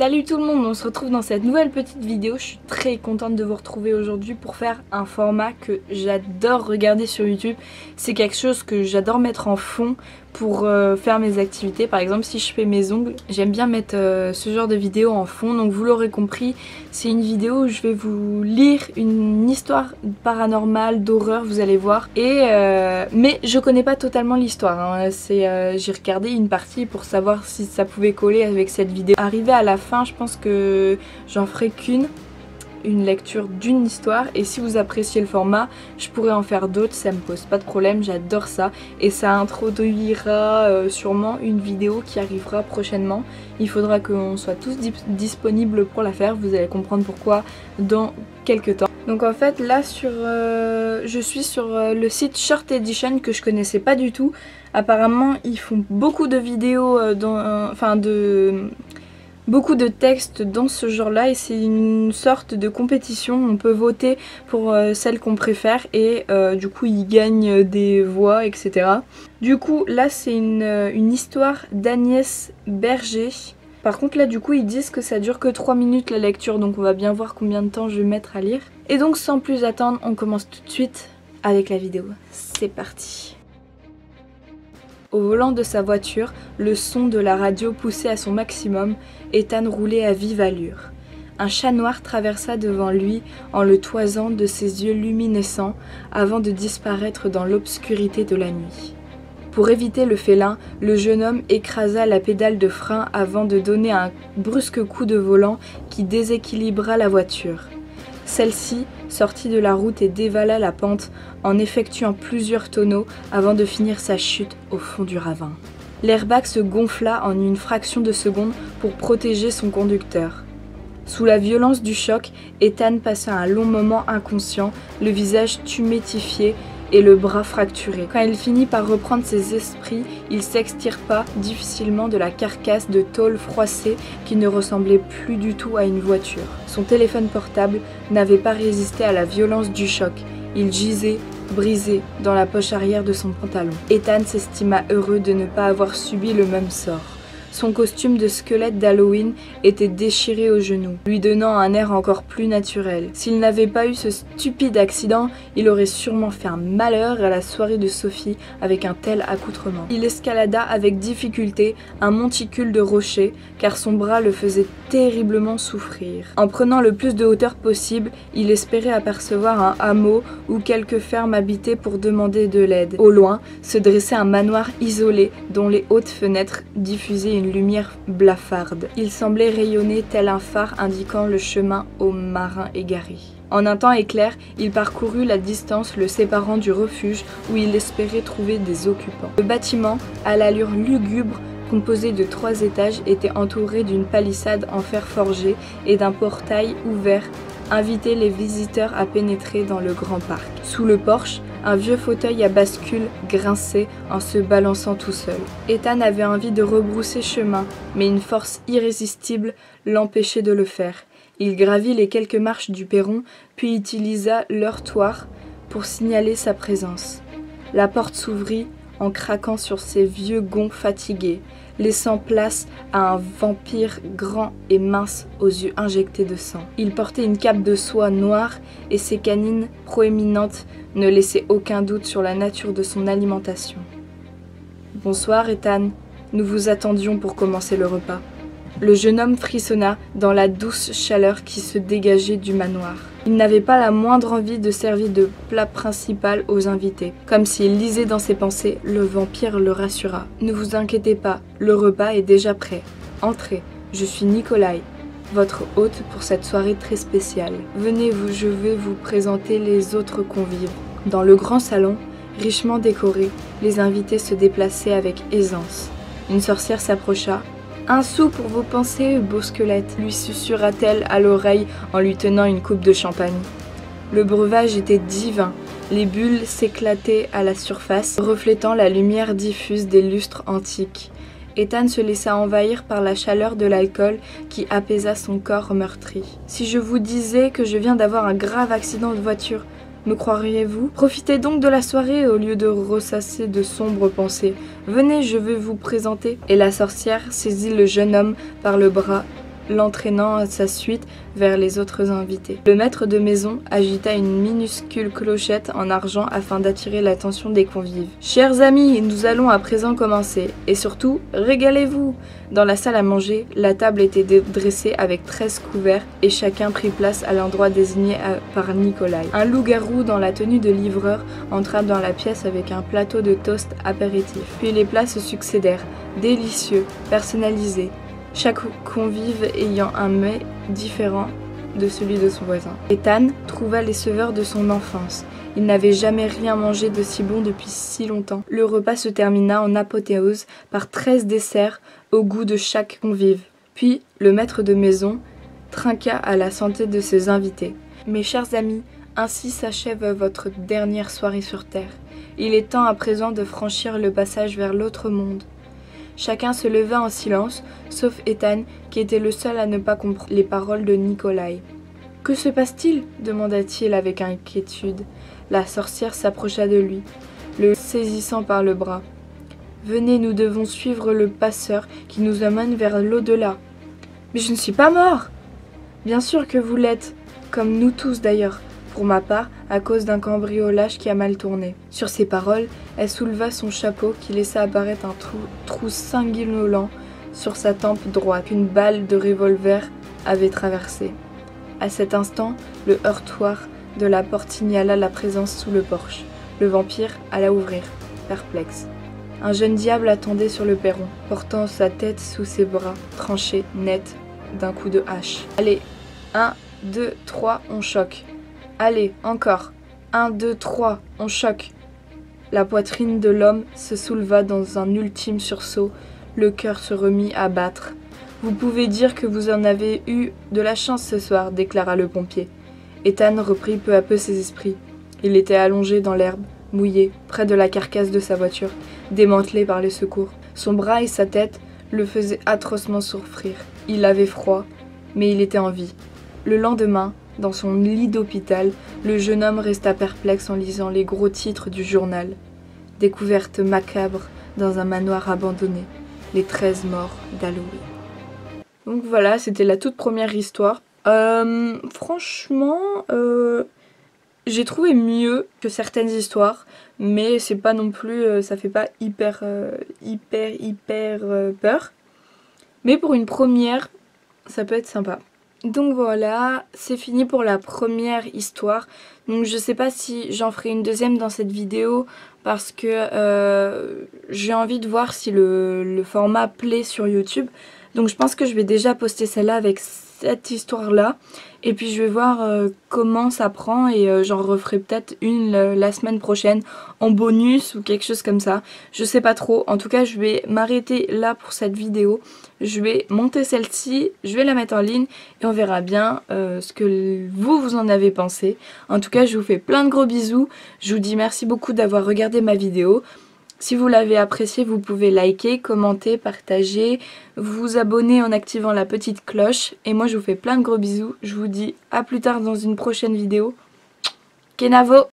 Salut tout le monde, on se retrouve dans cette nouvelle petite vidéo. Je suis très contente de vous retrouver aujourd'hui pour faire un format que j'adore regarder sur YouTube. C'est quelque chose que j'adore mettre en fond pour faire mes activités. Par exemple, si je fais mes ongles, j'aime bien mettre ce genre de vidéo en fond. Donc vous l'aurez compris, c'est une vidéo où je vais vous lire une histoire paranormale, d'horreur, vous allez voir. Mais je connais pas totalement l'histoire, hein. J'ai regardé une partie pour savoir si ça pouvait coller avec cette vidéo. Arrivé à la fin, je pense que j'en ferai une lecture d'une histoire, et si vous appréciez le format, je pourrais en faire d'autres, ça me pose pas de problème, j'adore ça. Et ça introduira sûrement une vidéo qui arrivera prochainement. Il faudra qu'on soit tous disponibles pour la faire, vous allez comprendre pourquoi dans quelques temps. Donc en fait là je suis sur le site Short Edition que je connaissais pas du tout. Apparemment ils font beaucoup de vidéos, beaucoup de textes dans ce genre-là, et c'est une sorte de compétition. On peut voter pour celle qu'on préfère et du coup ils gagnent des voix, etc. Du coup là c'est une histoire d'Agnès Berger. Par contre là du coup ils disent que ça dure que 3 minutes la lecture, donc on va bien voir combien de temps je vais mettre à lire. Et donc sans plus attendre, on commence tout de suite avec la vidéo. C'est parti. Au volant de sa voiture, le son de la radio poussé à son maximum, Ethan roulait à vive allure. Un chat noir traversa devant lui en le toisant de ses yeux luminescents avant de disparaître dans l'obscurité de la nuit. Pour éviter le félin, le jeune homme écrasa la pédale de frein avant de donner un brusque coup de volant qui déséquilibra la voiture. Celle-ci sortit de la route et dévala la pente en effectuant plusieurs tonneaux avant de finir sa chute au fond du ravin. L'airbag se gonfla en une fraction de seconde pour protéger son conducteur. Sous la violence du choc, Ethan passa un long moment inconscient, le visage tuméfié et le bras fracturé. Quand il finit par reprendre ses esprits, il s'extirpa difficilement de la carcasse de tôle froissée qui ne ressemblait plus du tout à une voiture. Son téléphone portable n'avait pas résisté à la violence du choc. Il gisait, brisé, dans la poche arrière de son pantalon. Ethan s'estima heureux de ne pas avoir subi le même sort. Son costume de squelette d'Halloween était déchiré aux genoux, lui donnant un air encore plus naturel. S'il n'avait pas eu ce stupide accident, il aurait sûrement fait un malheur à la soirée de Sophie avec un tel accoutrement. Il escalada avec difficulté un monticule de rochers, car son bras le faisait terriblement souffrir. En prenant le plus de hauteur possible, il espérait apercevoir un hameau ou quelques fermes habitées pour demander de l'aide. Au loin, se dressait un manoir isolé dont les hautes fenêtres diffusaient une lumière blafarde. Il semblait rayonner tel un phare indiquant le chemin aux marins égarés. En un temps éclair, il parcourut la distance le séparant du refuge où il espérait trouver des occupants. Le bâtiment, à l'allure lugubre, composé de 3 étages, était entouré d'une palissade en fer forgé et d'un portail ouvert, invitait les visiteurs à pénétrer dans le grand parc. Sous le porche, un vieux fauteuil à bascule grinçait en se balançant tout seul. Ethan avait envie de rebrousser chemin, mais une force irrésistible l'empêchait de le faire. Il gravit les quelques marches du perron, puis utilisa l'heurtoir pour signaler sa présence. La porte s'ouvrit en craquant sur ses vieux gonds fatigués, laissant place à un vampire grand et mince aux yeux injectés de sang. Il portait une cape de soie noire et ses canines proéminentes ne laissaient aucun doute sur la nature de son alimentation. « Bonsoir, Ethan. Nous vous attendions pour commencer le repas. » Le jeune homme frissonna dans la douce chaleur qui se dégageait du manoir. Il n'avait pas la moindre envie de servir de plat principal aux invités. Comme s'il lisait dans ses pensées, le vampire le rassura. « Ne vous inquiétez pas, le repas est déjà prêt. Entrez, je suis Nikolai, votre hôte pour cette soirée très spéciale. Venez, je vais vous présenter les autres convives. » Dans le grand salon, richement décoré, les invités se déplaçaient avec aisance. Une sorcière s'approcha. « Un sou pour vos pensées, beau squelette » lui susurra-t-elle à l'oreille en lui tenant une coupe de champagne. Le breuvage était divin, les bulles s'éclataient à la surface, reflétant la lumière diffuse des lustres antiques. Ethan se laissa envahir par la chaleur de l'alcool qui apaisa son corps meurtri. « Si je vous disais que je viens d'avoir un grave accident de voiture, me croiriez-vous? Profitez donc de la soirée au lieu de ressasser de sombres pensées. Venez, je vais vous présenter. » Et la sorcière saisit le jeune homme par le bras l'entraînant à sa suite vers les autres invités. Le maître de maison agita une minuscule clochette en argent afin d'attirer l'attention des convives. « Chers amis, nous allons à présent commencer. Et surtout, régalez-vous !» Dans la salle à manger, la table était dressée avec 13 couverts et chacun prit place à l'endroit désigné par Nikolai. Un loup-garou dans la tenue de livreur entra dans la pièce avec un plateau de toast apéritif. Puis les plats se succédèrent, délicieux, personnalisés, chaque convive ayant un mets différent de celui de son voisin. Ethan trouva les saveurs de son enfance. Il n'avait jamais rien mangé de si bon depuis si longtemps. Le repas se termina en apothéose par 13 desserts au goût de chaque convive. Puis, le maître de maison trinqua à la santé de ses invités. « Mes chers amis, ainsi s'achève votre dernière soirée sur Terre. Il est temps à présent de franchir le passage vers l'autre monde. » Chacun se leva en silence, sauf Ethan, qui était le seul à ne pas comprendre les paroles de Nikolai. « Que se passe-t-il » demanda-t-il avec inquiétude. La sorcière s'approcha de lui, le saisissant par le bras. « Venez, nous devons suivre le passeur qui nous emmène vers l'au-delà. »« Mais je ne suis pas mort !»« Bien sûr que vous l'êtes, comme nous tous d'ailleurs, pour ma part, à cause d'un cambriolage qui a mal tourné. » Sur ces paroles, elle souleva son chapeau qui laissa apparaître un trou sanguinolent sur sa tempe droite qu'une balle de revolver avait traversé. À cet instant, le heurtoir de la porte signala la présence sous le porche. Le vampire alla ouvrir, perplexe. Un jeune diable attendait sur le perron, portant sa tête sous ses bras, tranché net d'un coup de hache. « Allez, 1, 2, 3, on choque. Allez, encore. 1, 2, 3, on choque. » La poitrine de l'homme se souleva dans un ultime sursaut, le cœur se remit à battre. « Vous pouvez dire que vous en avez eu de la chance ce soir, » déclara le pompier. Ethan reprit peu à peu ses esprits. Il était allongé dans l'herbe, mouillé, près de la carcasse de sa voiture, démantelée par les secours. Son bras et sa tête le faisaient atrocement souffrir. Il avait froid, mais il était en vie. Le lendemain, dans son lit d'hôpital, le jeune homme resta perplexe en lisant les gros titres du journal. Découverte macabre dans un manoir abandonné. Les 13 morts d'Halloween. Donc voilà, c'était la toute première histoire. Franchement, j'ai trouvé mieux que certaines histoires, mais c'est pas non plus, ça fait pas hyper peur. Mais pour une première, ça peut être sympa. Donc voilà, c'est fini pour la première histoire. Donc je sais pas si j'en ferai une deuxième dans cette vidéo parce que j'ai envie de voir si le format plaît sur YouTube. Donc je pense que je vais déjà poster celle-là avec cette histoire-là. Et puis je vais voir comment ça prend et j'en referai peut-être une la semaine prochaine en bonus ou quelque chose comme ça. Je sais pas trop. En tout cas, je vais m'arrêter là pour cette vidéo. Je vais monter celle-ci, je vais la mettre en ligne et on verra bien ce que vous en avez pensé. En tout cas, je vous fais plein de gros bisous. Je vous dis merci beaucoup d'avoir regardé ma vidéo. Si vous l'avez apprécié, vous pouvez liker, commenter, partager, vous abonner en activant la petite cloche. Et moi, je vous fais plein de gros bisous. Je vous dis à plus tard dans une prochaine vidéo. Kenavo!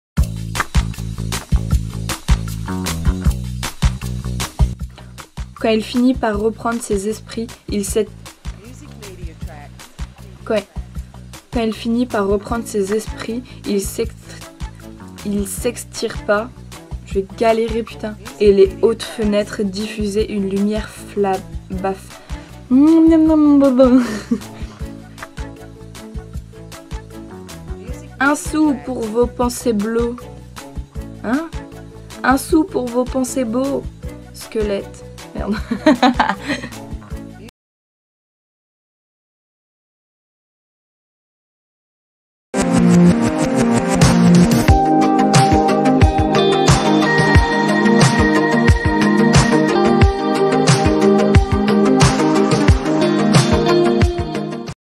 Quand il finit par reprendre ses esprits, il s'extirpa. Je vais galérer, putain. Et les hautes fenêtres diffusaient une lumière baf. Un sou pour vos pensées bleues. Hein? Un sou pour vos pensées beaux. Squelette. Merde.